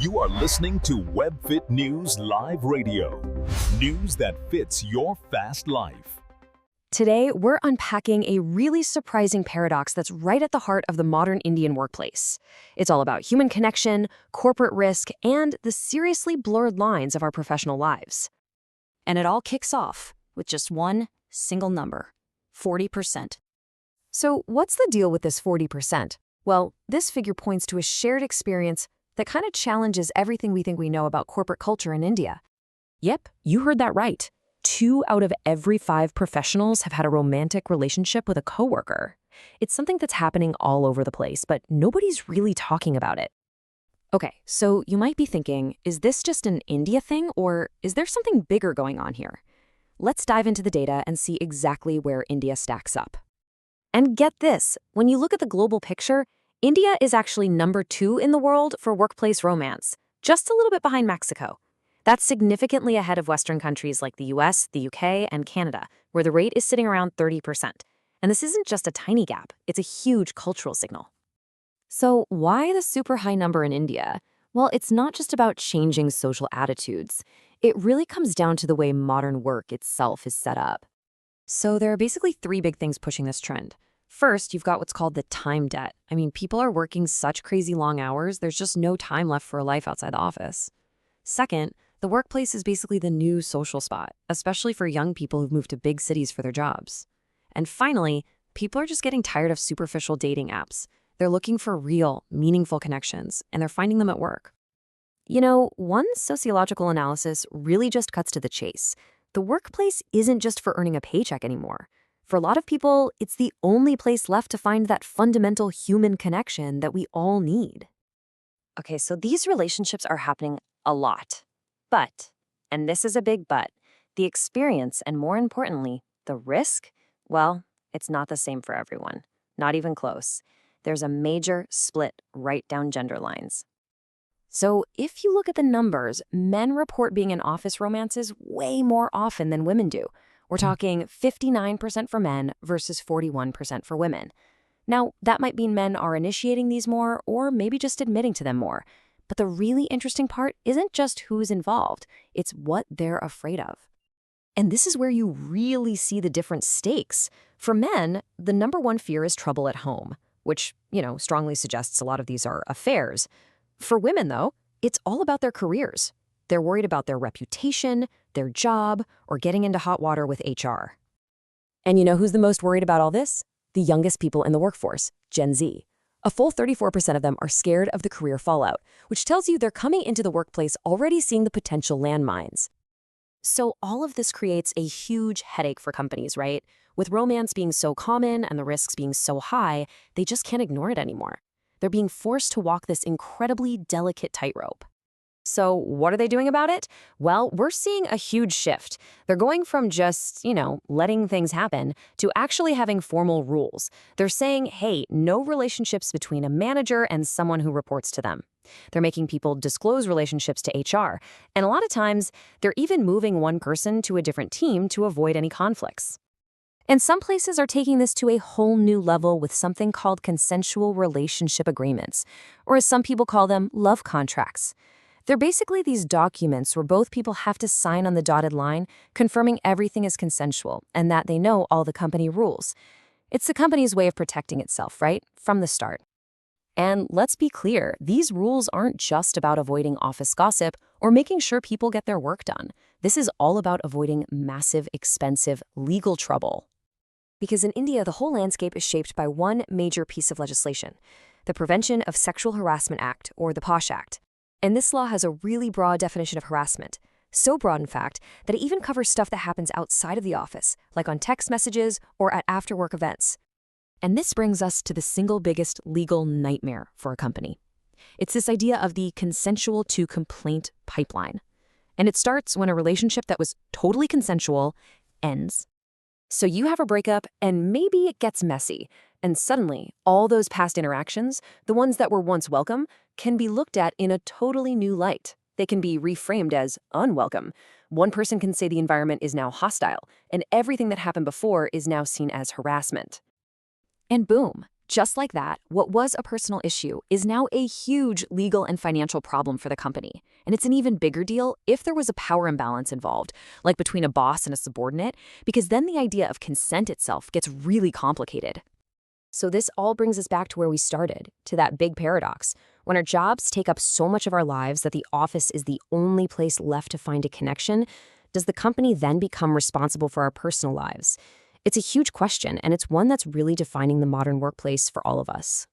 You are listening to WebFit News Live Radio. News that fits your fast life. Today, we're unpacking a really surprising paradox that's right at the heart of the modern Indian workplace. It's all about human connection, corporate risk, and the seriously blurred lines of our professional lives. And it all kicks off with just one single number, 40%. So what's the deal with this 40%? Well, this figure points to a shared experience that kind of challenges everything we think we know about corporate culture in India. Yep, you heard that right. 2 out of every 5 professionals have had a romantic relationship with a coworker. It's something that's happening all over the place, but nobody's really talking about it. Okay, so you might be thinking, is this just an India thing, or is there something bigger going on here? Let's dive into the data and see exactly where India stacks up. And get this, when you look at the global picture, India is actually number 2 in the world for workplace romance, just a little bit behind Mexico. That's significantly ahead of Western countries like the US, the UK, and Canada, where the rate is sitting around 30%. And this isn't just a tiny gap, it's a huge cultural signal. So why the super high number in India? Well, it's not just about changing social attitudes. It really comes down to the way modern work itself is set up. So there are basically 3 big things pushing this trend. First, you've got what's called the time debt. I mean, people are working such crazy long hours, there's just no time left for a life outside the office. Second, the workplace is basically the new social spot, especially for young people who've moved to big cities for their jobs. And finally, people are just getting tired of superficial dating apps. They're looking for real, meaningful connections, and they're finding them at work. You know, one sociological analysis really just cuts to the chase. The workplace isn't just for earning a paycheck anymore. For a lot of people, it's the only place left to find that fundamental human connection that we all need. Okay, so these relationships are happening a lot. But, and this is a big but, the experience and more importantly, the risk, well, it's not the same for everyone. Not even close. There's a major split right down gender lines. So if you look at the numbers, men report being in office romances way more often than women do. We're talking 59% for men versus 41% for women. Now, that might mean men are initiating these more or maybe just admitting to them more. But the really interesting part isn't just who's involved, it's what they're afraid of. And this is where you really see the different stakes. For men, the number one fear is trouble at home, which, strongly suggests a lot of these are affairs. For women, though, it's all about their careers. They're worried about their reputation, their job, or getting into hot water with HR. And you know who's the most worried about all this? The youngest people in the workforce, Gen Z. A full 34% of them are scared of the career fallout, which tells you they're coming into the workplace already seeing the potential landmines. So all of this creates a huge headache for companies, right? With romance being so common and the risks being so high, they just can't ignore it anymore. They're being forced to walk this incredibly delicate tightrope. So what are they doing about it? Well, we're seeing a huge shift. They're going from just, letting things happen to actually having formal rules. They're saying, hey, no relationships between a manager and someone who reports to them. They're making people disclose relationships to HR. And a lot of times, they're even moving one person to a different team to avoid any conflicts. And some places are taking this to a whole new level with something called consensual relationship agreements, or as some people call them, love contracts. They're basically these documents where both people have to sign on the dotted line, confirming everything is consensual and that they know all the company rules. It's the company's way of protecting itself, right? From the start. And let's be clear, these rules aren't just about avoiding office gossip or making sure people get their work done. This is all about avoiding massive, expensive legal trouble. Because in India, the whole landscape is shaped by one major piece of legislation, the Prevention of Sexual Harassment Act, or the POSH Act. And this law has a really broad definition of harassment. So broad, in fact, that it even covers stuff that happens outside of the office, like on text messages or at after-work events. And this brings us to the single biggest legal nightmare for a company. It's this idea of the consensual to complaint pipeline. And it starts when a relationship that was totally consensual ends. So you have a breakup, and maybe it gets messy. And suddenly, all those past interactions, the ones that were once welcome, can be looked at in a totally new light. They can be reframed as unwelcome. One person can say the environment is now hostile, and everything that happened before is now seen as harassment. And boom, Just like that, what was a personal issue is now a huge legal and financial problem for the company. And it's an even bigger deal if there was a power imbalance involved, like between a boss and a subordinate, because then the idea of consent itself gets really complicated. So this all brings us back to where we started, to that big paradox. When our jobs take up so much of our lives that the office is the only place left to find a connection, does the company then become responsible for our personal lives? It's a huge question, and it's one that's really defining the modern workplace for all of us.